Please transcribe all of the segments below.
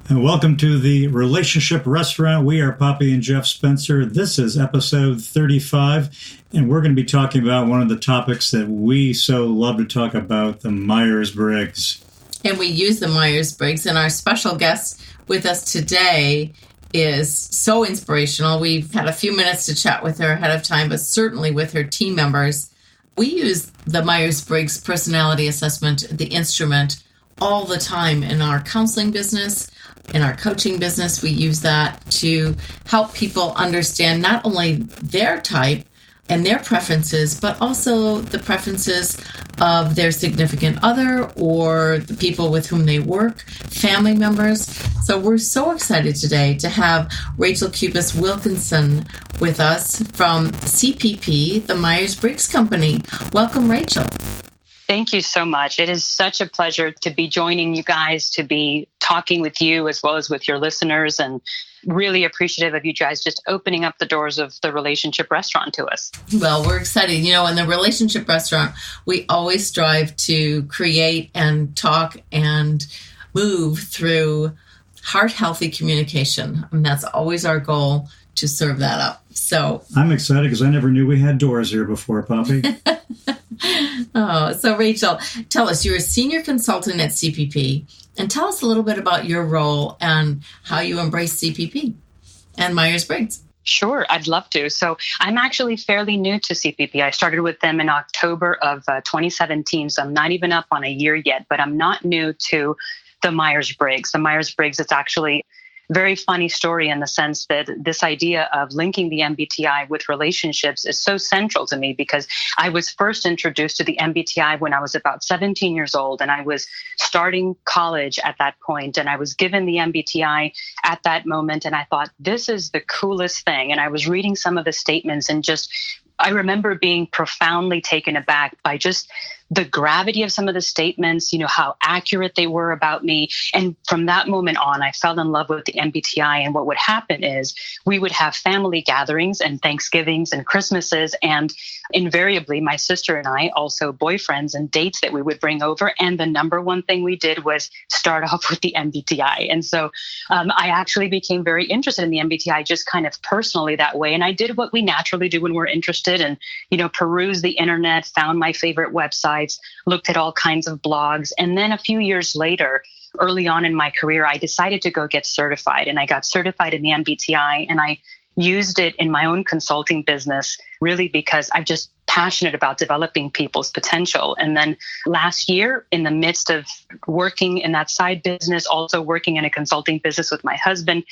And welcome to the Relationship Restaurant. We are Poppy and Jeff Spencer. This is episode 35, and we're going to be talking about one of the topics that we so love to talk about, the Myers Briggs. And we use the Myers Briggs, and our special guest with us today is so inspirational. We've had a few minutes to chat with her ahead of time, but certainly with her team members. We use the Myers Briggs personality assessment, the instrument, all the time in our counseling business. In our coaching business, we use that to help people understand not only their type and their preferences, but also the preferences of their significant other or the people with whom they work, family members. So we're so excited today to have Rachel Cubas-Wilkinson with us from CPP, the Myers Briggs Company. Welcome, Rachel. Thank you so much. It is such a pleasure to be joining you guys, to be talking with you as well as with your listeners, and really appreciative of you guys just opening up the doors of the Relationship Restaurant to us. Well, we're excited. You know, in the Relationship Restaurant, we always strive to create and talk and move through heart-healthy communication. And that's always our goal, to serve that up. So I'm excited because I never knew we had doors here before, Poppy. So Rachel, tell us, you're a senior consultant at CPP, and tell us a little bit about your role and how you embrace CPP and Myers Briggs. Sure, I'd love to. So I'm actually fairly new to CPP. I started with them in October of 2017, so I'm not even up on a year yet, but I'm not new to the Myers Briggs. The Myers Briggs, it's actually very funny story in the sense that this idea of linking the MBTI with relationships is so central to me, because I was first introduced to the MBTI when I was about 17 years old, and I was starting college at that point, and I was given the MBTI at that moment, and I thought, this is the coolest thing. And I was reading some of the statements, and I remember being profoundly taken aback by just the gravity of some of the statements, how accurate they were about me. And from that moment on, I fell in love with the MBTI. And what would happen is we would have family gatherings and Thanksgivings and Christmases. And invariably, my sister and I, also boyfriends and dates that we would bring over. And the number one thing we did was start off with the MBTI. And so I actually became very interested in the MBTI, just kind of personally that way. And I did what we naturally do when we're interested, and, perused the internet, found my favorite websites, looked at all kinds of blogs. And then a few years later, early on in my career, I decided to go get certified. And I got certified in the MBTI, and I used it in my own consulting business, really because I'm just passionate about developing people's potential. And then last year, in the midst of working in that side business, also working in a consulting business with my husband,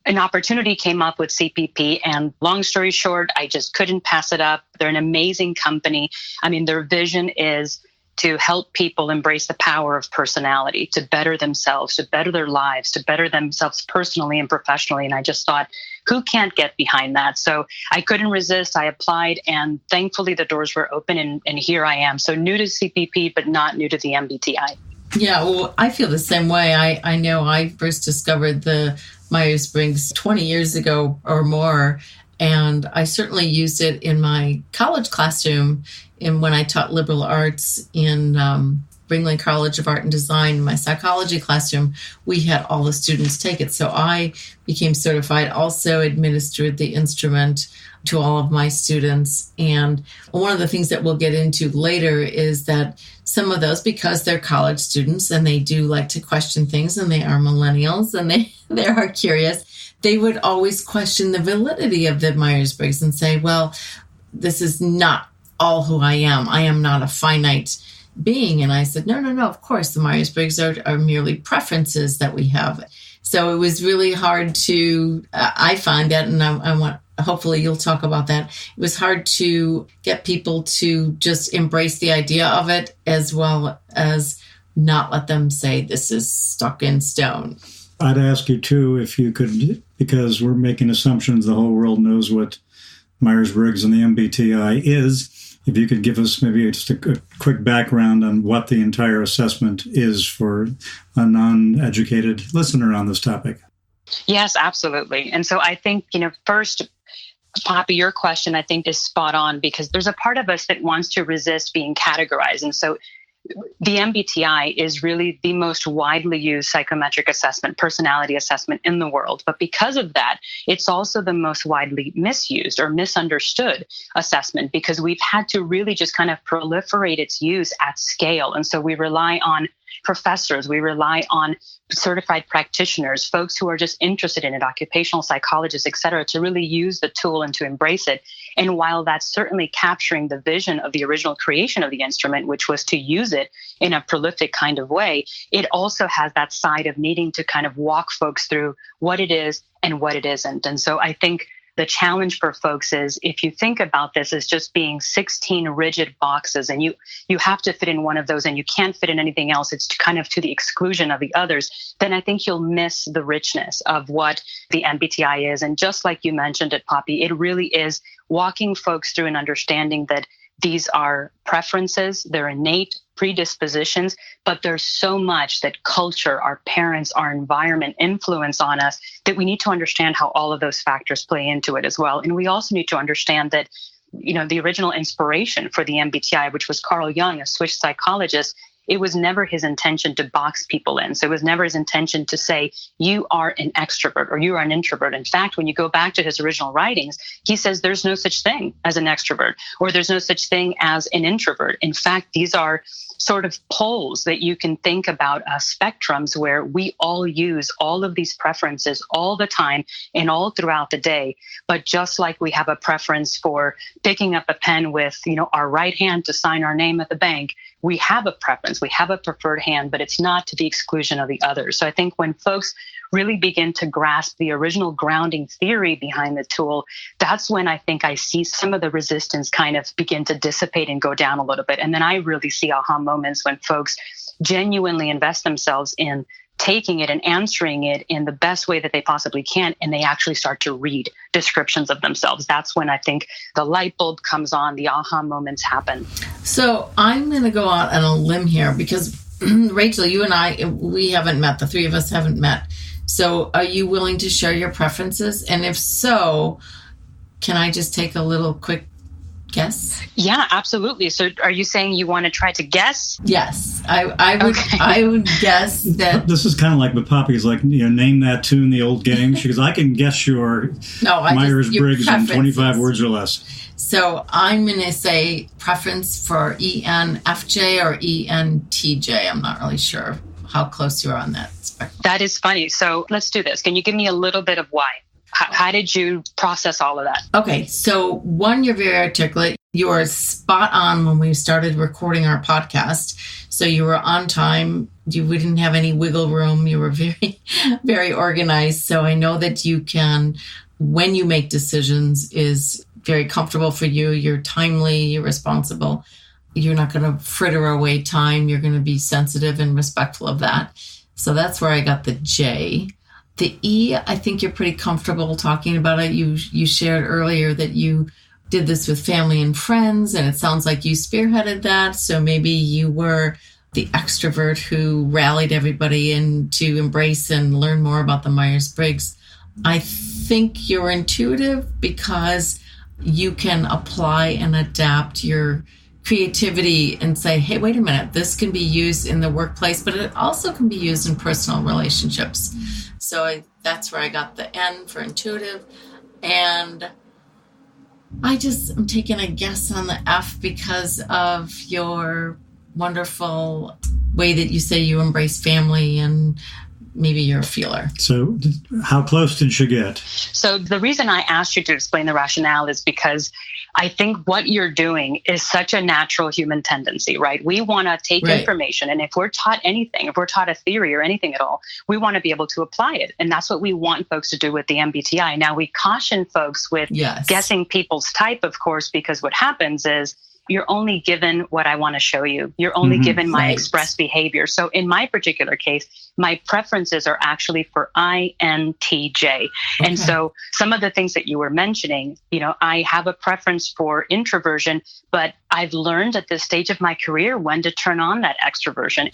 an opportunity came up with CPP, and long story short, I just couldn't pass it up. They're an amazing company. I mean, their vision is to help people embrace the power of personality, to better themselves, to better their lives, to better themselves personally and professionally. And I just thought, who can't get behind that? So I couldn't resist. I applied, and thankfully the doors were open, and here I am. So new to CPP, but not new to the MBTI. Yeah, well, I feel the same way. I know I first discovered the Myers Briggs 20 years ago or more, and I certainly used it in my college classroom when I taught liberal arts in Ringling College of Art and Design. In my psychology classroom, we had all the students take it. So I became certified, also administered the instrument to all of my students. And one of the things that we'll get into later is that some of those, because they're college students and they do like to question things, and they are millennials and they are curious, they would always question the validity of the Myers Briggs and say, well, this is not all who I am. I am not a finite being. And I said, no, of course, the Myers Briggs are merely preferences that we have. So it was really hard to, I find that, and I want, hopefully you'll talk about that. It was hard to get people to just embrace the idea of it, as well as not let them say this is stuck in stone. I'd ask you too, if you could, because we're making assumptions the whole world knows what Myers Briggs and the MBTI is. If you could give us maybe just a quick background on what the entire assessment is for a non-educated listener on this topic. Yes, absolutely. And so I think, first, Poppy, your question, I think, is spot on, because there's a part of us that wants to resist being categorized. And so the MBTI is really the most widely used psychometric assessment, personality assessment in the world. But because of that, it's also the most widely misused or misunderstood assessment, because we've had to really just kind of proliferate its use at scale. And so we rely on professors, we rely on certified practitioners, folks who are just interested in it, occupational psychologists, et cetera, to really use the tool and to embrace it. And while that's certainly capturing the vision of the original creation of the instrument, which was to use it in a prolific kind of way, it also has that side of needing to kind of walk folks through what it is and what it isn't. And so I think the challenge for folks is, if you think about this as just being 16 rigid boxes and you have to fit in one of those and you can't fit in anything else, it's kind of to the exclusion of the others, then I think you'll miss the richness of what the MBTI is. And just like you mentioned it, Poppy, it really is walking folks through an understanding that these are preferences, they're innate predispositions, but there's so much that culture, our parents, our environment influence on us that we need to understand how all of those factors play into it as well. And we also need to understand that, the original inspiration for the MBTI, which was Carl Jung, a Swiss psychologist, it was never his intention to box people in. So it was never his intention to say, you are an extrovert or you are an introvert. In fact, when you go back to his original writings, he says there's no such thing as an extrovert or there's no such thing as an introvert. In fact, these are sort of poles that you can think about, spectrums where we all use all of these preferences all the time and all throughout the day. But just like we have a preference for picking up a pen with, our right hand to sign our name at the bank, we have a preference, we have a preferred hand, but it's not to the exclusion of the others. So I think when folks really begin to grasp the original grounding theory behind the tool, that's when I think I see some of the resistance kind of begin to dissipate and go down a little bit. And then I really see aha moments when folks genuinely invest themselves in taking it and answering it in the best way that they possibly can, and they actually start to read descriptions of themselves. That's when I think the light bulb comes on, the aha moments happen. So I'm going to go out on a limb here because, Rachel, you and I, we haven't met. The three of us haven't met. So are you willing to share your preferences? And if so, can I just take a little quick guess? Yeah, absolutely. So are you saying you want to try to guess? Yes. I would guess that. This is kind of like, but Poppy's like, name that tune, the old game. She goes, I can guess your Myers Briggs in 25 words or less. So I'm going to say preference for ENFJ or ENTJ. I'm not really sure how close you are on that spectrum. That is funny. So let's do this. Can you give me a little bit of why? How did you process all of that? Okay. So one, you're very articulate. You were spot on when we started recording our podcast. So you were on time. We didn't have any wiggle room. You were very, very organized. So I know that you can, when you make decisions, is very comfortable for you. You're timely, you're responsible. You're not going to fritter away time. You're going to be sensitive and respectful of that. So that's where I got the J. The E, I think you're pretty comfortable talking about it. You shared earlier that you did this with family and friends, and it sounds like you spearheaded that. So maybe you were the extrovert who rallied everybody in to embrace and learn more about the Myers-Briggs. I think you're intuitive because you can apply and adapt your creativity and say, hey, wait a minute, this can be used in the workplace, but it also can be used in personal relationships. So that's where I got the N for intuitive. And I'm taking a guess on the F because of your wonderful way that you say you embrace family and maybe you're a feeler. So how close did you get? So the reason I asked you to explain the rationale is because I think what you're doing is such a natural human tendency, right? We want to take information, and if we're taught anything, if we're taught a theory or anything at all, we want to be able to apply it. And that's what we want folks to do with the MBTI. Now, we caution folks with guessing people's type, of course, because what happens is you're only given what I want to show you. You're only given my express behavior. So in my particular case, my preferences are actually for INTJ. Okay. And so some of the things that you were mentioning, I have a preference for introversion, but I've learned at this stage of my career when to turn on that extroversion.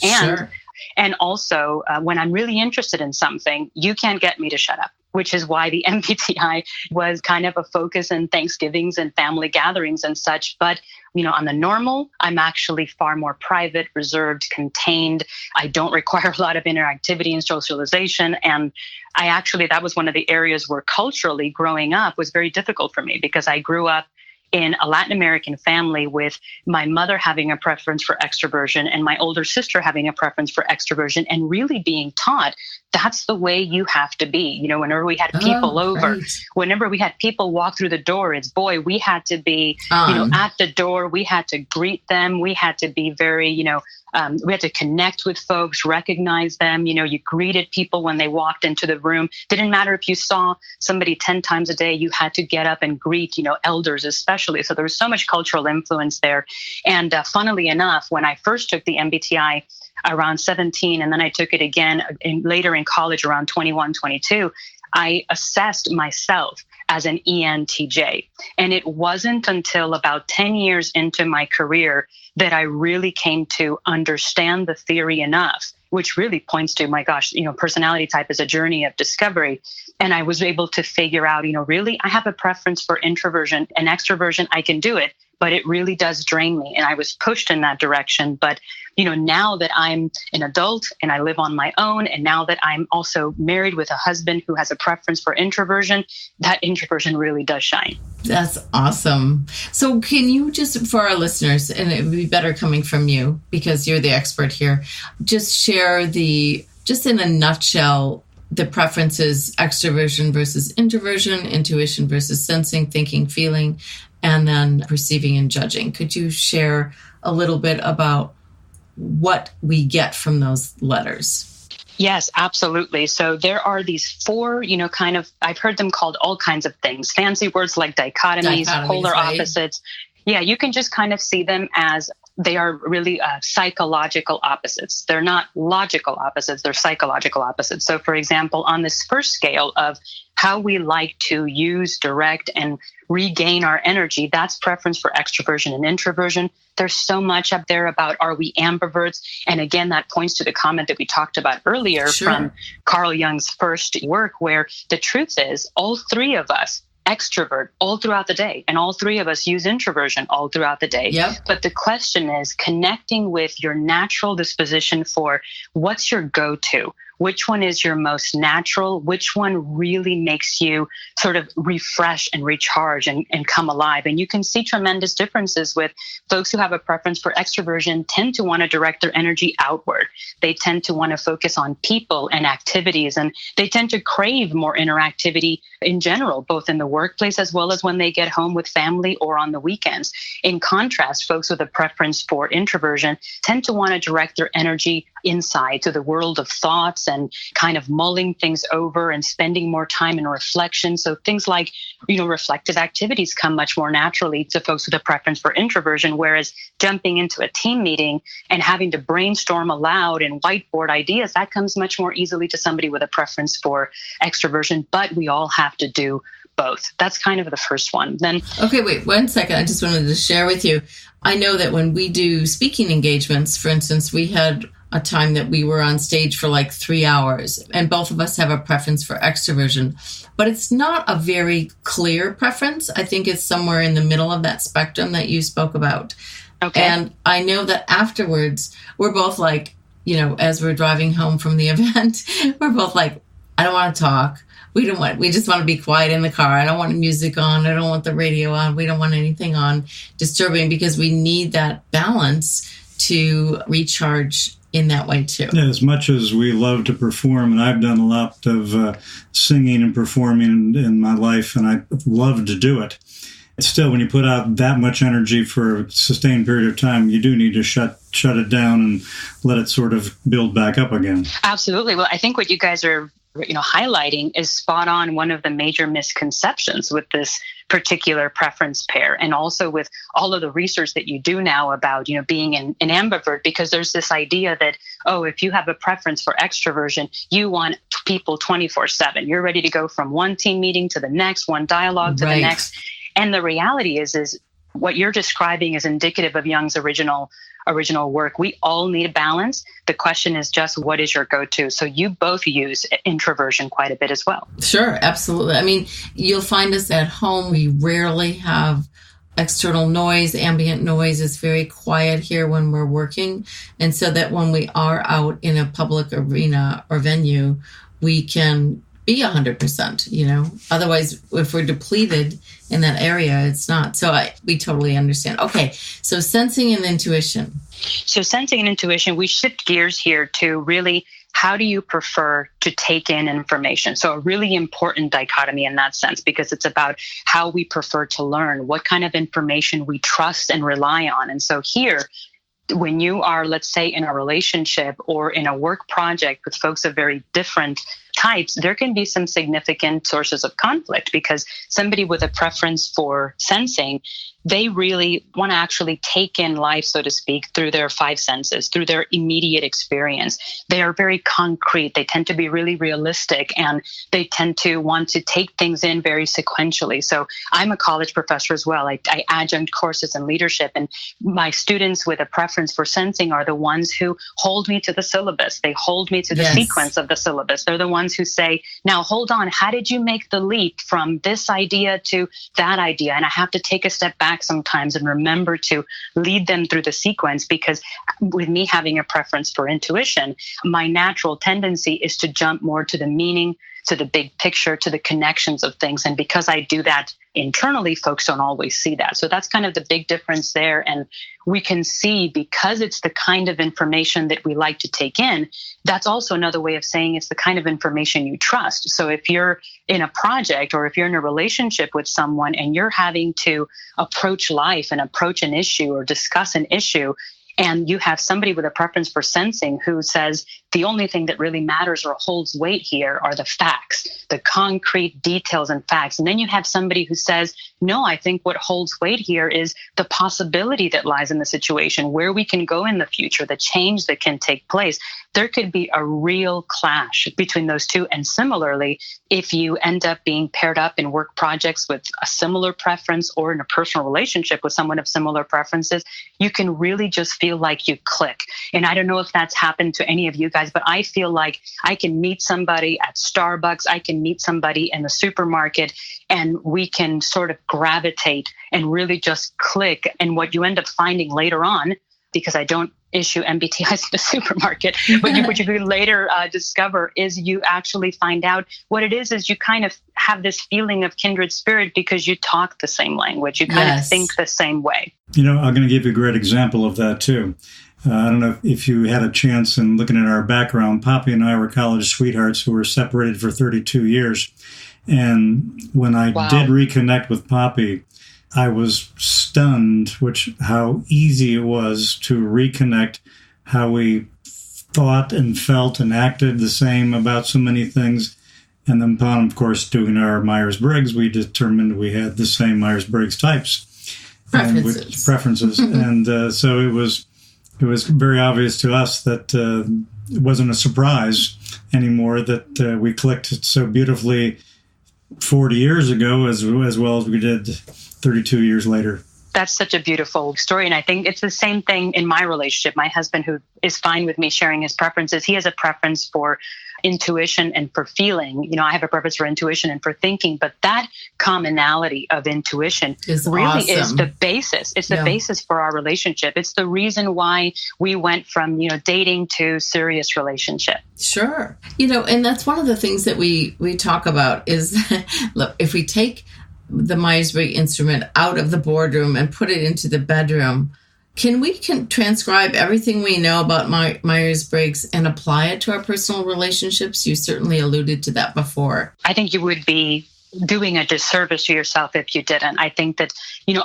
And also when I'm really interested in something, you can't get me to shut up. which is why the MBTI was kind of a focus in Thanksgivings and family gatherings and such. But, on the normal, I'm actually far more private, reserved, contained. I don't require a lot of interactivity and socialization. And that was one of the areas where culturally growing up was very difficult for me, because I grew up in a Latin American family with my mother having a preference for extroversion and my older sister having a preference for extroversion, and really being taught that's the way you have to be. Whenever we had people over, whenever we had people walk through the door, we had to be, at the door. We had to greet them. We had to be very, we had to connect with folks, recognize them. You greeted people when they walked into the room. Didn't matter if you saw somebody 10 times a day, you had to get up and greet, elders especially. So there was so much cultural influence there. And funnily enough, when I first took the MBTI around 17, and then I took it again later in college around 21, 22, I assessed myself as an ENTJ. And it wasn't until about 10 years into my career that I really came to understand the theory enough, which really points to, my gosh, personality type is a journey of discovery. And I was able to figure out, really, I have a preference for introversion and extroversion. I can do it, but it really does drain me. And I was pushed in that direction. But, now that I'm an adult and I live on my own, and now that I'm also married with a husband who has a preference for introversion, that introversion really does shine. That's awesome. So can you just, for our listeners, and it would be better coming from you because you're the expert here, just share just in a nutshell, the preferences: extroversion versus introversion, intuition versus sensing, thinking, feeling, and then perceiving and judging. Could you share a little bit about what we get from those letters? Yes, absolutely. So there are these four, I've heard them called all kinds of things, fancy words like dichotomies, polar opposites. Yeah, you can just kind of see them as they are really psychological opposites. They're not logical opposites, they're psychological opposites. So for example, on this first scale of how we like to use, direct, and regain our energy, that's preference for extroversion and introversion. There's so much up there about, are we ambiverts? And again, that points to the comment that we talked about earlier from Carl Jung's first work, where the truth is all three of us extrovert all throughout the day, and all three of us use introversion all throughout the day. Yep. But the question is connecting with your natural disposition for what's your go-to. Which one is your most natural? Which one really makes you sort of refresh and recharge and come alive? And you can see tremendous differences with folks who have a preference for extroversion tend to want to direct their energy outward. They tend to want to focus on people and activities, and they tend to crave more interactivity in general, both in the workplace as well as when they get home with family or on the weekends. In contrast, folks with a preference for introversion tend to want to direct their energy inside to the world of thoughts and kind of mulling things over and spending more time in reflection. So things like, reflective activities come much more naturally to folks with a preference for introversion, whereas jumping into a team meeting and having to brainstorm aloud and whiteboard ideas, that comes much more easily to somebody with a preference for extroversion. But we all have to do both. That's kind of the first one. Then, okay, wait 1 second. I just wanted to share with you. I know that when we do speaking engagements, for instance, we had a time that we were on stage for like 3 hours, and both of us have a preference for extroversion, but it's not a very clear preference. I think it's somewhere in the middle of that spectrum that you spoke about. Okay. And I know that afterwards, we're both like, as we're driving home from the event, we're both like, I don't want to talk. We just want to be quiet in the car. I don't want music on. I don't want the radio on. We don't want anything on disturbing, because we need that balance to recharge in that way too. Yeah, as much as we love to perform, and I've done a lot of singing and performing in my life, and I love to do it. Still, when you put out that much energy for a sustained period of time, you do need to shut it down and let it sort of build back up again. Absolutely. Well, I think what you guys are highlighting is spot on. One of the major misconceptions with this particular preference pair, and also with all of the research that you do now about, being an ambivert, because there's this idea that, if you have a preference for extroversion, you want people 24/7. You're ready to go from one team meeting to the next, one dialogue to the next. And the reality is what you're describing is indicative of Jung's original original work. We all need a balance. The question is just, what is your go-to? So you both use introversion quite a bit as well. Sure, absolutely. I mean, you'll find us at home. We rarely have external noise. Ambient noise is very quiet here when we're working. And so that when we are out in a public arena or venue, we can be 100%, Otherwise, if we're depleted in that area, it's not. So we totally understand. Okay, so sensing and intuition. So sensing and intuition, we shift gears here to really, how do you prefer to take in information? So a really important dichotomy in that sense, because it's about how we prefer to learn, what kind of information we trust and rely on. And so here, when you are, let's say, in a relationship or in a work project with folks of very different types, there can be some significant sources of conflict, because somebody with a preference for sensing, they really want to actually take in life, so to speak, through their five senses, through their immediate experience. They are very concrete. They tend to be really realistic, and they tend to want to take things in very sequentially. So I'm a college professor as well. I adjunct courses in leadership, and my students with a preference for sensing are the ones who hold me to the syllabus. They hold me to the sequence of the syllabus. They're the ones who say, now, hold on, how did you make the leap from this idea to that idea? And I have to take a step back sometimes and remember to lead them through the sequence, because with me having a preference for intuition, my natural tendency is to jump more to the meaning, to the big picture, to the connections of things. And because I do that internally, folks don't always see that. So that's kind of the big difference there. And we can see, because it's the kind of information that we like to take in, that's also another way of saying it's the kind of information you trust. So if you're in a project, or if you're in a relationship with someone and you're having to approach life and approach an issue or discuss an issue, and you have somebody with a preference for sensing who says the only thing that really matters or holds weight here are the facts, the concrete details and facts. And then you have somebody who says, no, I think what holds weight here is the possibility that lies in the situation, where we can go in the future, the change that can take place. There could be a real clash between those two. And similarly, if you end up being paired up in work projects with a similar preference, or in a personal relationship with someone of similar preferences, you can really just feel like you click. And I don't know if that's happened to any of you guys, but I feel like I can meet somebody at Starbucks, I can meet somebody in the supermarket, and we can sort of gravitate and really just click. And what you end up finding later on, because I don't issue MBTIs in the supermarket, but what you later discover is you actually find out what it is you kind of have this feeling of kindred spirit, because you talk the same language, you kind of think the same way. I'm going to give you a great example of that too. I don't know if you had a chance in looking at our background. Poppy and I were college sweethearts who were separated for 32 years. And when I did reconnect with Poppy, I was stunned how easy it was to reconnect, how we thought and felt and acted the same about so many things. And then upon, of course, doing our Myers Briggs, we determined we had the same Myers Briggs types. Preferences. And so it was very obvious to us that it wasn't a surprise anymore that we clicked so beautifully 40 years ago as well as we did 32 years later. That's such a beautiful story. And I think it's the same thing in my relationship. My husband, who is fine with me sharing his preferences, he has a preference for intuition and for feeling. I have a preference for intuition and for thinking, but that commonality of intuition is the basis. It's the basis for our relationship. It's the reason why we went from, dating to serious relationship. Sure. And that's one of the things that we talk about is, look, if we take the Myers Briggs instrument out of the boardroom and put it into the bedroom, can we transcribe everything we know about Myers Briggs and apply it to our personal relationships? You certainly alluded to that before. I think you would be doing a disservice to yourself if you didn't. I think that,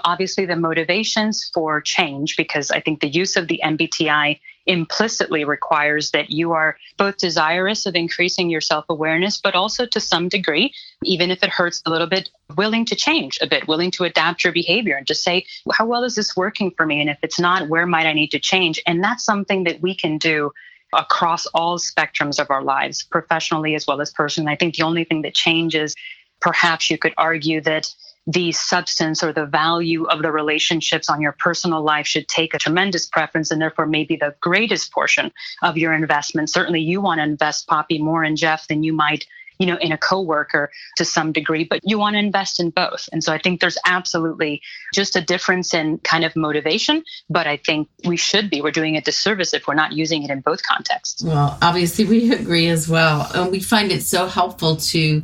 obviously the motivations for change, because I think the use of the MBTI implicitly requires that you are both desirous of increasing your self-awareness, but also to some degree, even if it hurts a little bit, willing to change a bit, willing to adapt your behavior and just say, how well is this working for me? And if it's not, where might I need to change? And that's something that we can do across all spectrums of our lives, professionally as well as personally. I think the only thing that changes, perhaps you could argue that the substance or the value of the relationships on your personal life should take a tremendous preference and therefore maybe the greatest portion of your investment. Certainly you want to invest, Poppy, more in Jeff than you might in a coworker to some degree, but you want to invest in both. And so I think there's absolutely just a difference in kind of motivation, but I think we're doing a disservice if we're not using it in both contexts. Well, obviously we agree as well. And we find it so helpful to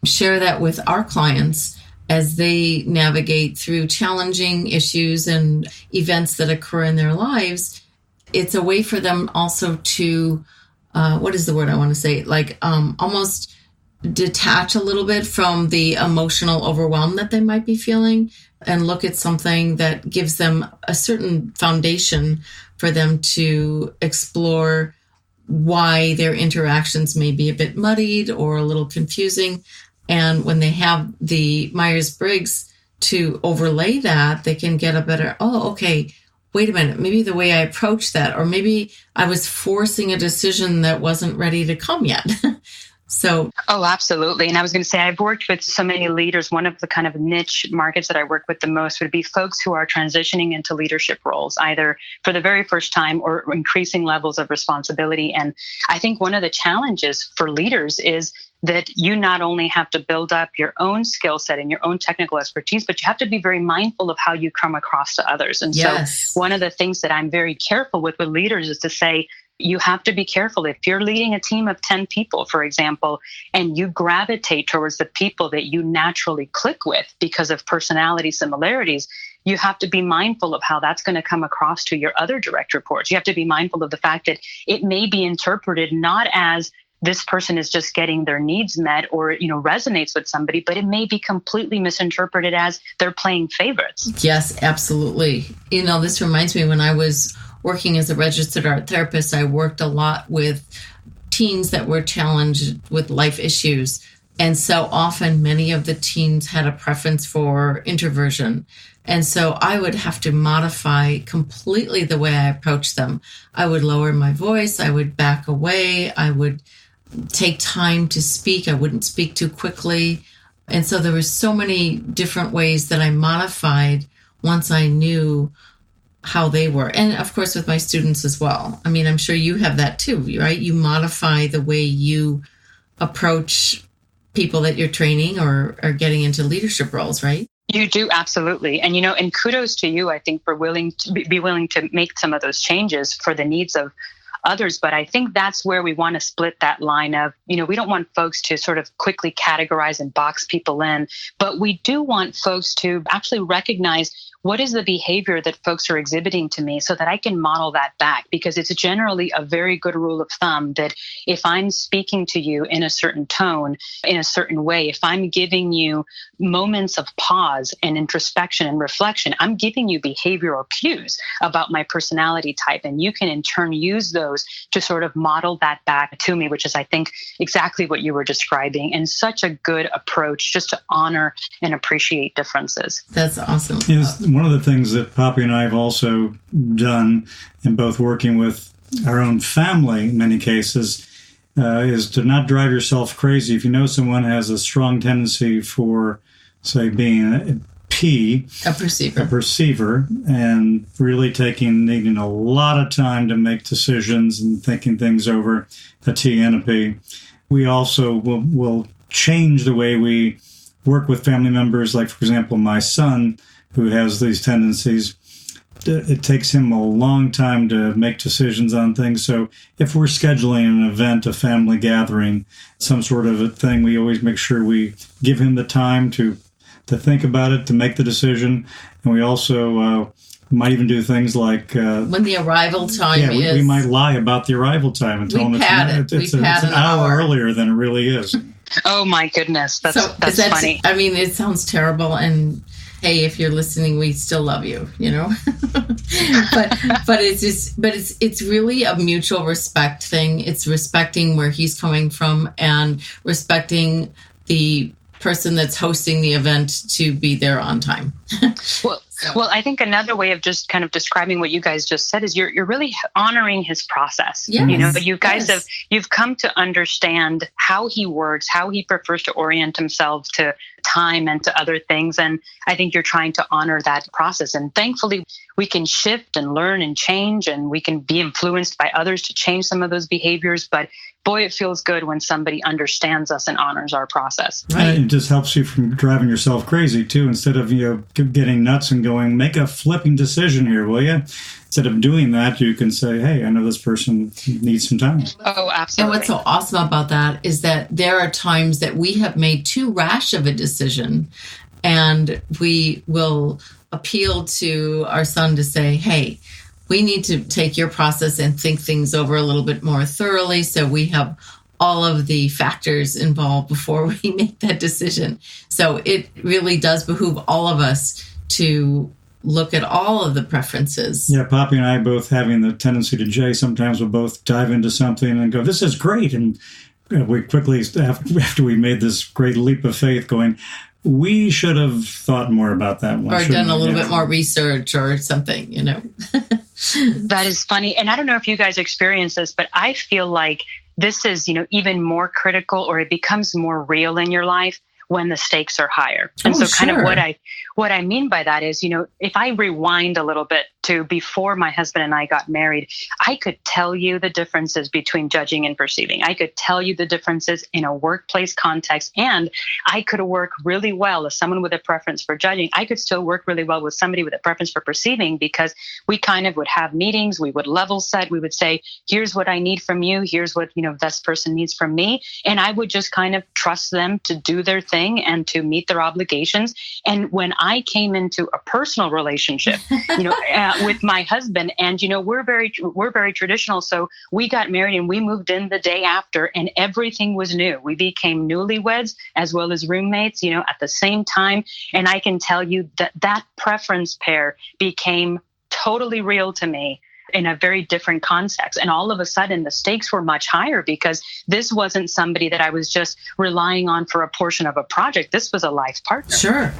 share that with our clients as they navigate through challenging issues and events that occur in their lives. It's a way for them also to, what is the word I want to say? Almost detach a little bit from the emotional overwhelm that they might be feeling and look at something that gives them a certain foundation for them to explore why their interactions may be a bit muddied or a little confusing. And when they have the Myers-Briggs to overlay that, they can get a better, okay, wait a minute, maybe the way I approached that, or maybe I was forcing a decision that wasn't ready to come yet. Oh, absolutely. And I was going to say, I've worked with so many leaders. One of the kind of niche markets that I work with the most would be folks who are transitioning into leadership roles, either for the very first time or increasing levels of responsibility. And I think one of the challenges for leaders is that you not only have to build up your own skill set and your own technical expertise, but you have to be very mindful of how you come across to others. And yes. So one of the things that I'm very careful with leaders is to say, you have to be careful. If you're leading a team of 10 people, for example, and you gravitate towards the people that you naturally click with because of personality similarities, you have to be mindful of how that's going to come across to your other direct reports. You have to be mindful of the fact that it may be interpreted not as this person is just getting their needs met or, resonates with somebody, but it may be completely misinterpreted as they're playing favorites. Yes, absolutely. This reminds me when I was working as a registered art therapist, I worked a lot with teens that were challenged with life issues. And so often many of the teens had a preference for introversion. And so I would have to modify completely the way I approached them. I would lower my voice. I would back away. I would take time to speak. I wouldn't speak too quickly. And so there were so many different ways that I modified once I knew how they were. And of course, with my students as well. I mean, I'm sure you have that too, right? You modify the way you approach people that you're training or are getting into leadership roles, right? You do, absolutely. And, and kudos to you, I think, for be willing to make some of those changes for the needs of others. But I think that's where we want to split that line of, we don't want folks to sort of quickly categorize and box people in, but we do want folks to actually recognize what is the behavior that folks are exhibiting to me so that I can model that back? Because it's generally a very good rule of thumb that if I'm speaking to you in a certain tone, in a certain way, if I'm giving you moments of pause and introspection and reflection, I'm giving you behavioral cues about my personality type. And you can in turn use those to sort of model that back to me, which is, I think, exactly what you were describing. And such a good approach just to honor and appreciate differences. That's awesome. Yes. One of the things that Poppy and I have also done in both working with our own family in many cases is to not drive yourself crazy. If you know someone has a strong tendency for, say, being a perceiver, and really needing a lot of time to make decisions and thinking things over, a T and a P, we also will change the way we work with family members. Like, for example, my son, who has these tendencies, it takes him a long time to make decisions on things. So if we're scheduling an event, a family gathering, some sort of a thing, we always make sure we give him the time to think about it, to make the decision. And we also might even do things like... when the arrival time is... we might lie about the arrival time and tell them it's an hour earlier than it really is. Oh, my goodness. That's funny. I mean, it sounds terrible, and... hey, if you're listening, we still love you, but it's really a mutual respect thing. It's respecting where he's coming from and respecting the person that's hosting the event to be there on time. Well, I think another way of just kind of describing what you guys just said is you're really honoring his process. Yes, you guys you've come to understand how he works, how he prefers to orient himself to time and to other things. And I think you're trying to honor that process. And thankfully, we can shift and learn and change, and we can be influenced by others to change some of those behaviors. But boy, it feels good when somebody understands us and honors our process. Right. And it just helps you from driving yourself crazy, too. Instead of, getting nuts and going, make a flipping decision here, will you? Instead of doing that, you can say, hey, I know this person needs some time. Oh, absolutely. And what's so awesome about that is that there are times that we have made too rash of a decision, and we will appeal to our son to say, hey, we need to take your process and think things over a little bit more thoroughly so we have all of the factors involved before we make that decision. So it really does behoove all of us to look at all of the preferences. Yeah, Poppy and I both having the tendency to Jay, sometimes we'll both dive into something and go, this is great. And we quickly, after we made this great leap of faith, going, we should have thought more about that one. Or done a little bit more research or something, That is funny. And I don't know if you guys experience this, but I feel like this is, even more critical, or it becomes more real in your life when the stakes are higher. And kind of what I mean by that is, if I rewind a little bit to before my husband and I got married, I could tell you the differences between judging and perceiving. I could tell you the differences in a workplace context, and I could work really well as someone with a preference for judging. I could still work really well with somebody with a preference for perceiving, because we kind of would have meetings, we would level set, we would say, here's what I need from you, here's what, this person needs from me. And I would just kind of trust them to do their thing and to meet their obligations. And when I came into a personal relationship, with my husband, and we're very traditional, so we got married and we moved in the day after, and everything was new. We became newlyweds as well as roommates, at the same time. And I can tell you that preference pair became totally real to me in a very different context. And all of a sudden, the stakes were much higher, because this wasn't somebody that I was just relying on for a portion of a project. This was a life partner. Sure.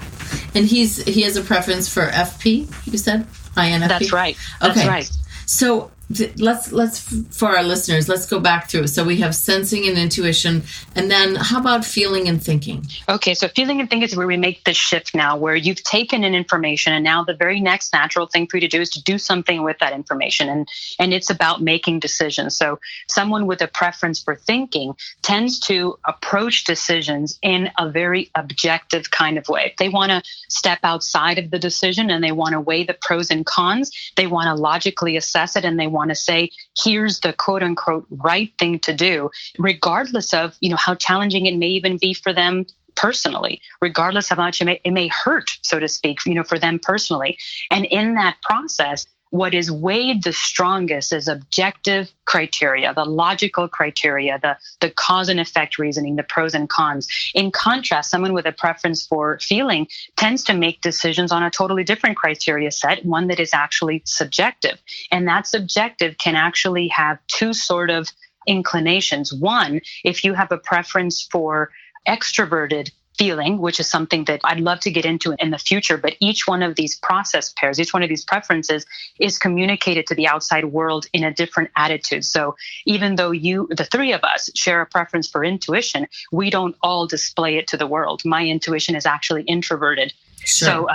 And he has a preference for FP, you said? INFP? That's right. Okay. That's right. So let's for our listeners, let's go back through. So we have sensing and intuition, and then how about feeling and thinking? Okay, so feeling and thinking is where we make the shift now, where you've taken in information, and now the very next natural thing for you to do is to do something with that information, and it's about making decisions. So someone with a preference for thinking tends to approach decisions in a very objective kind of way. If they want to step outside of the decision and they want to weigh the pros and cons, they want to logically assess it, and they want to say, here's the quote unquote right thing to do, regardless of, how challenging it may even be for them personally, regardless of how much it may hurt, so to speak, for them personally. And in that process, what is weighed the strongest is objective criteria, the logical criteria, the cause and effect reasoning, the pros and cons. In contrast, someone with a preference for feeling tends to make decisions on a totally different criteria set, one that is actually subjective. And that subjective can actually have two sort of inclinations. One, if you have a preference for extroverted feeling, which is something that I'd love to get into in the future, but each one of these process pairs, each one of these preferences is communicated to the outside world in a different attitude. So even though the three of us share a preference for intuition, we don't all display it to the world. My intuition is actually introverted. Sure.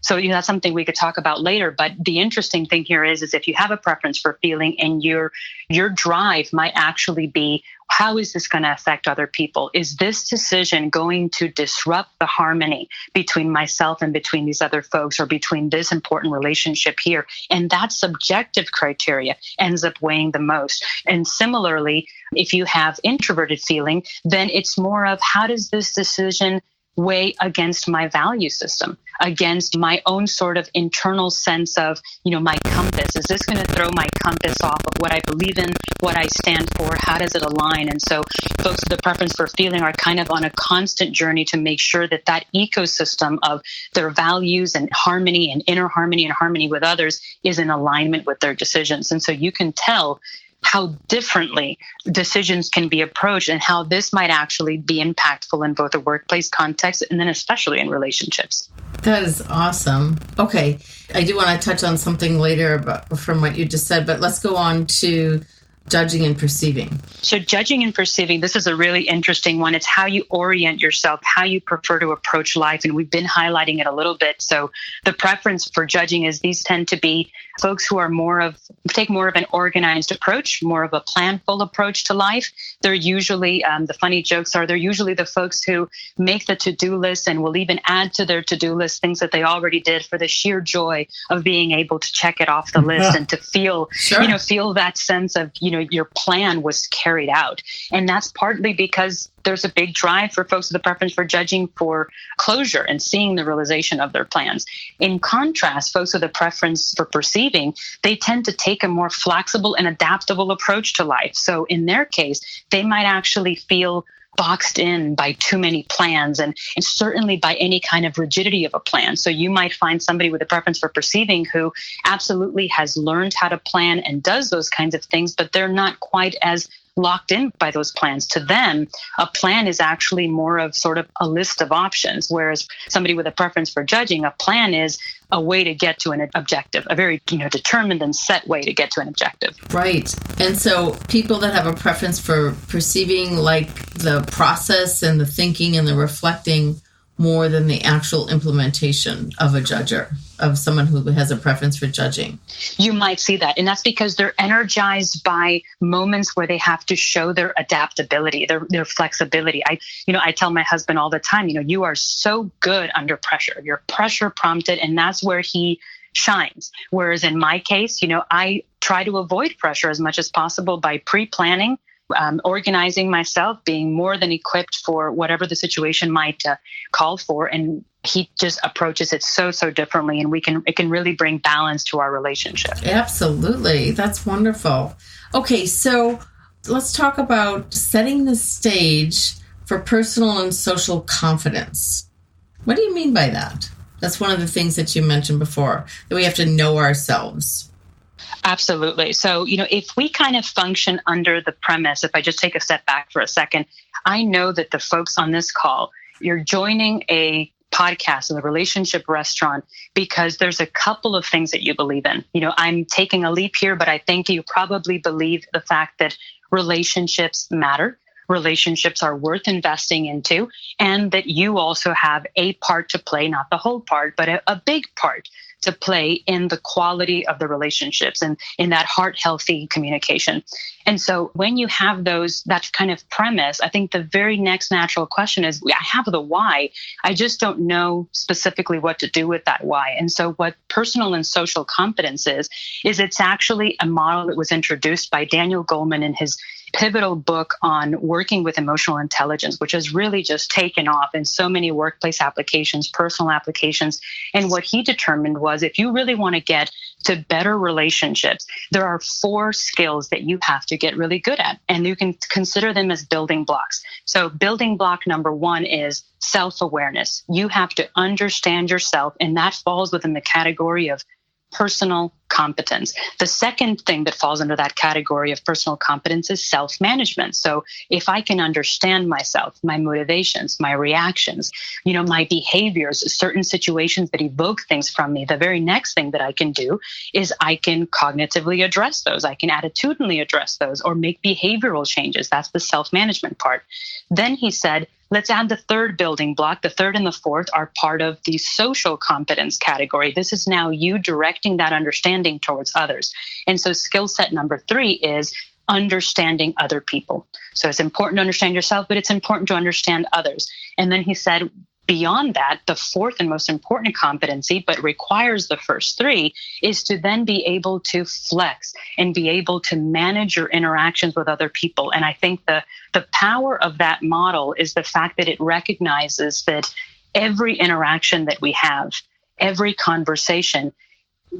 So that's something we could talk about later. But the interesting thing here is if you have a preference for feeling, and your drive might actually be, how is this going to affect other people? Is this decision going to disrupt the harmony between myself and between these other folks, or between this important relationship here? And that subjective criteria ends up weighing the most. And similarly, if you have introverted feeling, then it's more of, how does this decision weigh against my value system, against my own sort of internal sense of, my compass? Is this going to throw my compass off of what I believe in, what I stand for? How does it align? And so folks with a preference for feeling are kind of on a constant journey to make sure that ecosystem of their values and harmony and inner harmony and harmony with others is in alignment with their decisions. And so you can tell how differently decisions can be approached, and how this might actually be impactful in both a workplace context and then especially in relationships. That is awesome. Okay, I do want to touch on something later from what you just said, but let's go on to judging and perceiving? So judging and perceiving, this is a really interesting one. It's how you orient yourself, how you prefer to approach life. And we've been highlighting it a little bit. So the preference for judging is these tend to be folks who are take more of an organized approach, more of a planful approach to life. They're usually, the funny jokes are, they're usually the folks who make the to-do list and will even add to their to-do list things that they already did for the sheer joy of being able to check it off the list and to feel, Sure. Feel that sense of, your plan was carried out. And that's partly because there's a big drive for folks with a preference for judging for closure and seeing the realization of their plans. In contrast, folks with a preference for perceiving, they tend to take a more flexible and adaptable approach to life. So in their case, they might actually feel boxed in by too many plans and certainly by any kind of rigidity of a plan. So you might find somebody with a preference for perceiving who absolutely has learned how to plan and does those kinds of things, but they're not quite as locked in by those plans. To them, a plan is actually more of sort of a list of options, whereas somebody with a preference for judging, a plan is a way to get to an objective, a very determined and set way to get to an objective. Right. And so people that have a preference for perceiving, like the process and the thinking and the reflecting more than the actual implementation of a judger, of someone who has a preference for judging. You might see that. And that's because they're energized by moments where they have to show their adaptability, their flexibility. I tell my husband all the time, you are so good under pressure. You're pressure prompted, and that's where he shines. Whereas in my case, I try to avoid pressure as much as possible by pre-planning, organizing myself, being more than equipped for whatever the situation might call for. And he just approaches it so differently, and it can really bring balance to our relationship. Absolutely. That's wonderful. Okay, so let's talk about setting the stage for personal and social confidence. What do you mean by that? That's one of the things that you mentioned before, that we have to know ourselves. Absolutely. So, if we kind of function under the premise, if I just take a step back for a second, I know that the folks on this call, you're joining a podcast in the Relationship Restaurant because there's a couple of things that you believe in. I'm taking a leap here, but I think you probably believe the fact that relationships matter. Relationships are worth investing into, and that you also have a part to play, not the whole part, but a big part to play in the quality of the relationships and in that heart-healthy communication. And so when you have that kind of premise, I think the very next natural question is, I have the why. I just don't know specifically what to do with that why. And so what personal and social competence is it's actually a model that was introduced by Daniel Goleman in his pivotal book on working with emotional intelligence, which has really just taken off in so many workplace applications, personal applications. And what he determined was, if you really want to get to better relationships, there are 4 skills that you have to get really good at, and you can consider them as building blocks. So building block number 1 is self-awareness. You have to understand yourself, and that falls within the category of personal competence. The second thing that falls under that category of personal competence is self-management. So if I can understand myself, my motivations, my reactions, my behaviors, certain situations that evoke things from me, the very next thing that I can do is I can cognitively address those. I can attitudinally address those or make behavioral changes. That's the self-management part. Then he said, let's add the third building block. The third and the fourth are part of the social competence category. This is now you directing that understanding towards others. And so skill set number 3 is understanding other people. So it's important to understand yourself, but it's important to understand others. And then he said, beyond that, the fourth and most important competency, but requires the first 3, is to then be able to flex and be able to manage your interactions with other people. And I think the power of that model is the fact that it recognizes that every interaction that we have, every conversation,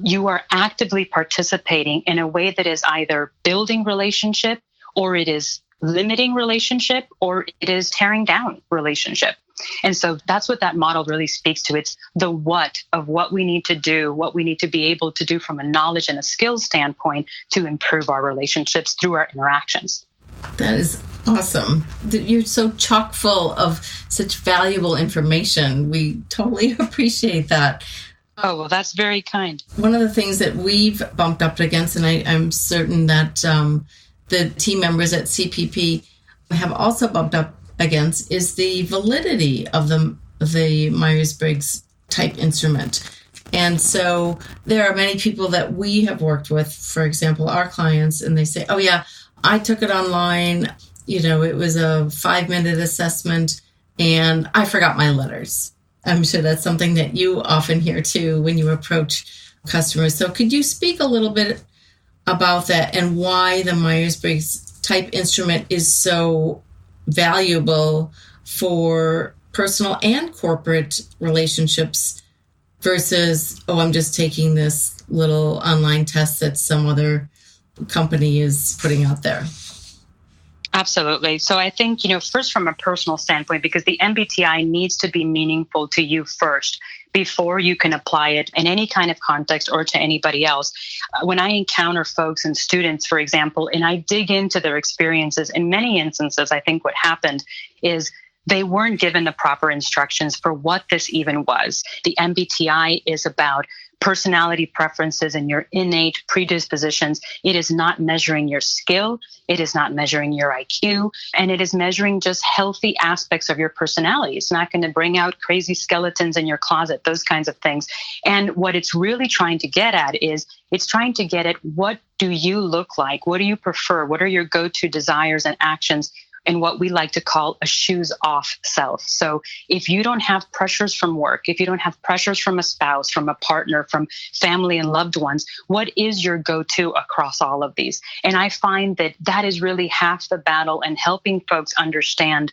you are actively participating in a way that is either building relationship, or it is limiting relationship, or it is tearing down relationship. And so that's what that model really speaks to. It's the what of what we need to do, what we need to be able to do from a knowledge and a skills standpoint to improve our relationships through our interactions. That is awesome. You're so chock full of such valuable information. We totally appreciate that. Oh, well, that's very kind. One of the things that we've bumped up against, and I'm certain that the team members at CPP have also bumped up against is the validity of the Myers Briggs Type Instrument. And so there are many people that we have worked with, for example, our clients, and they say, oh yeah, I took it online. It was a 5-minute assessment and I forgot my letters. I'm sure that's something that you often hear too when you approach customers. So could you speak a little bit about that and why the Myers Briggs Type Instrument is so valuable for personal and corporate relationships versus, I'm just taking this little online test that some other company is putting out there? Absolutely. So I think, first from a personal standpoint, because the MBTI needs to be meaningful to you first before you can apply it in any kind of context or to anybody else. When I encounter folks and students, for example, and I dig into their experiences, in many instances, I think what happened is they weren't given the proper instructions for what this even was. The MBTI is about personality preferences and your innate predispositions. It is not measuring your skill. It is not measuring your IQ. And it is measuring just healthy aspects of your personality. It's not going to bring out crazy skeletons in your closet, those kinds of things. And what it's really trying to get at is it's trying to get at what do you look like? What do you prefer? What are your go-to desires and actions? And what we like to call a shoes off self. So if you don't have pressures from work, if you don't have pressures from a spouse, from a partner, from family and loved ones, what is your go-to across all of these? And I find that that is really half the battle and helping folks understand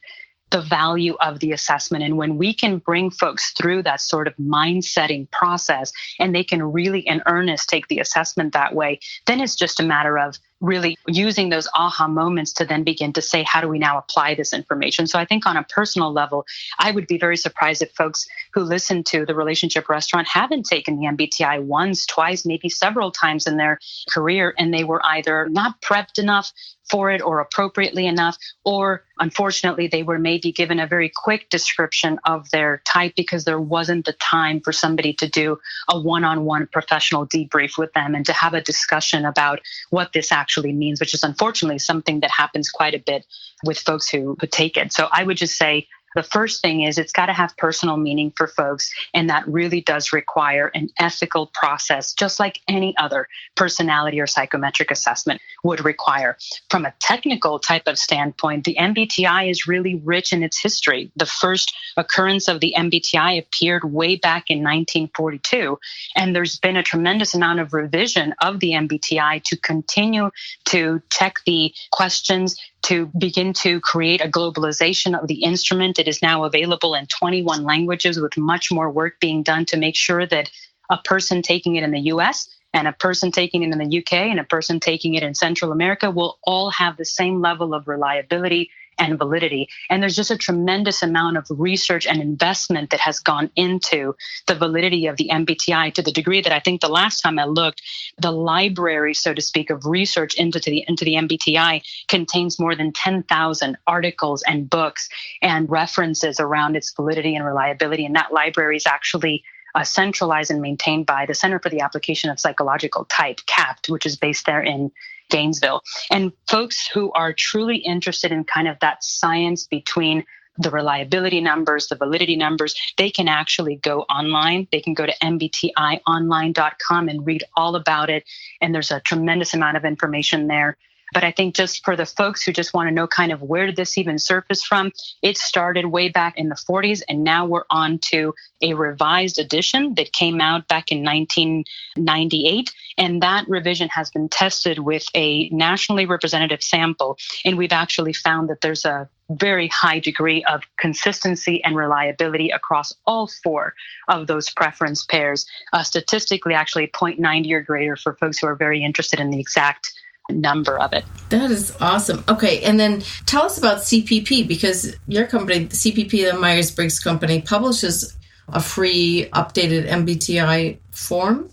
the value of the assessment. And when we can bring folks through that sort of mind-setting process and they can really in earnest take the assessment that way, then it's just a matter of really using those aha moments to then begin to say, how do we now apply this information? So I think on a personal level, I would be very surprised if folks who listen to the Relationship Restaurant haven't taken the MBTI once, twice, maybe several times in their career, and they were either not prepped enough for it or appropriately enough, or unfortunately, they were maybe given a very quick description of their type because there wasn't the time for somebody to do a one-on-one professional debrief with them and to have a discussion about what this actually means, which is unfortunately something that happens quite a bit with folks who take it. So I would just say the first thing is it's got to have personal meaning for folks, and that really does require an ethical process, just like any other personality or psychometric assessment would require. From a technical type of standpoint, the MBTI is really rich in its history. The first occurrence of the MBTI appeared way back in 1942, and there's been a tremendous amount of revision of the MBTI to continue to check the questions, to begin to create a globalization of the instrument. It is now available in 21 languages with much more work being done to make sure that a person taking it in the US and a person taking it in the UK and a person taking it in Central America will all have the same level of reliability and validity. And there's just a tremendous amount of research and investment that has gone into the validity of the MBTI to the degree that I think the last time I looked, the library, so to speak, of research into the MBTI contains more than 10,000 articles and books and references around its validity and reliability. And that library is actually centralized and maintained by the Center for the Application of Psychological Type, CAPT, which is based there in Gainesville. And folks who are truly interested in kind of that science between the reliability numbers, the validity numbers, they can actually go online. They can go to mbtionline.com and read all about it. And there's a tremendous amount of information there. But I think just for the folks who just want to know kind of where did this even surface from, it started way back in the 40s, and now we're on to a revised edition that came out back in 1998. And that revision has been tested with a nationally representative sample. And we've actually found that there's a very high degree of consistency and reliability across all four of those preference pairs. Statistically, actually 0.90 or greater for folks who are very interested in the exact number of it. That is awesome. Okay, and then tell us about CPP, because your company, CPP, the Myers Briggs Company, publishes a free updated MBTI form,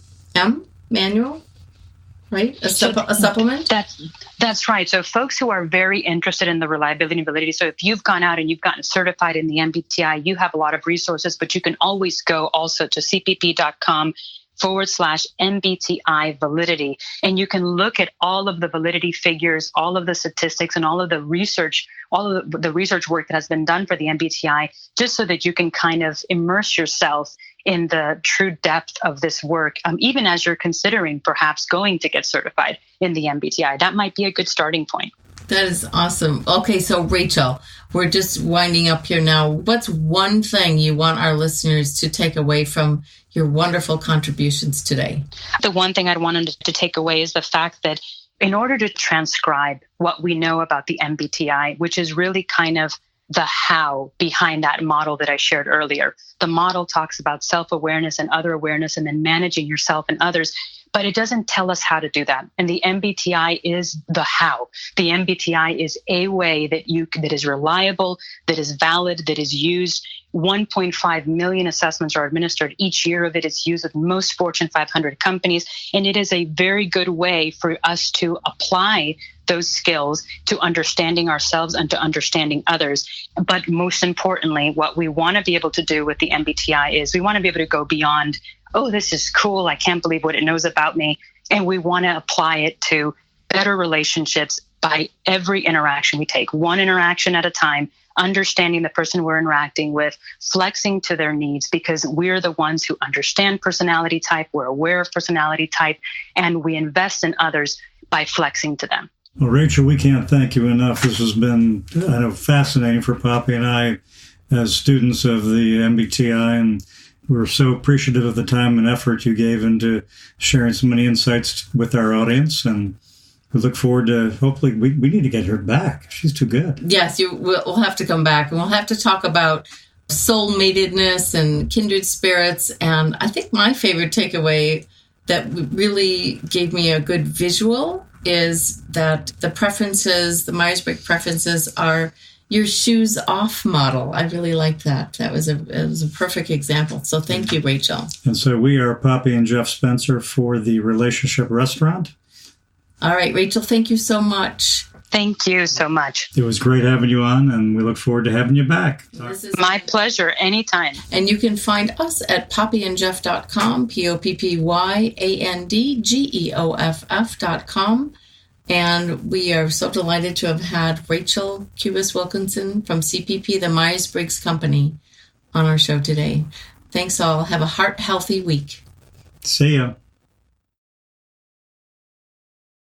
manual, right? A supplement? That's right. So folks who are very interested in the reliability and validity, so if you've gone out and you've gotten certified in the MBTI, you have a lot of resources, but you can always go also to cpp.com MBTI validity. And you can look at all of the validity figures, all of the statistics, and all of the research work that has been done for the MBTI, just so that you can kind of immerse yourself in the true depth of this work, even as you're considering perhaps going to get certified in the MBTI. That might be a good starting point. That is awesome. Okay, so Rachel, we're just winding up here now. What's one thing you want our listeners to take away from your wonderful contributions today? The one thing I'd want them to take away is the fact that in order to transcribe what we know about the MBTI, which is really kind of the how behind that model that I shared earlier. The model talks about self-awareness and other awareness and then managing yourself and others, but it doesn't tell us how to do that. And the MBTI is the how. The MBTI is a way that is reliable, that is valid, that is used. 1.5 million assessments are administered each year. Of it is used with most Fortune 500 companies. And it is a very good way for us to apply those skills to understanding ourselves and to understanding others. But most importantly, what we want to be able to do with the MBTI is we want to be able to go beyond, oh, this is cool, I can't believe what it knows about me. And we want to apply it to better relationships by every interaction we take, one interaction at a time, understanding the person we're interacting with, flexing to their needs, because we're the ones who understand personality type, we're aware of personality type, and we invest in others by flexing to them. Well, Rachel, we can't thank you enough. This has been, fascinating for Poppy and I as students of the MBTI, and we're so appreciative of the time and effort you gave into sharing so many insights with our audience, and we look forward to, hopefully, we need to get her back. She's too good. Yes, we'll have to come back, and we'll have to talk about soulmatedness and kindred spirits. And I think my favorite takeaway that really gave me a good visual is that the Myers Briggs preferences are your shoes off model. I really like that. It was a perfect example. So thank you, Rachel. And so we are Poppy and Jeff Spencer for the Relationship Restaurant. All right, Rachel, thank you so much. Thank you so much. It was great having you on, and we look forward to having you back. This is my pleasure, anytime. And you can find us at poppyandjeff.com, poppyandgeoff.com. And we are so delighted to have had Rachel Cubas-Wilkinson from CPP, the Myers Briggs Company, on our show today. Thanks all. Have a heart-healthy week. See ya.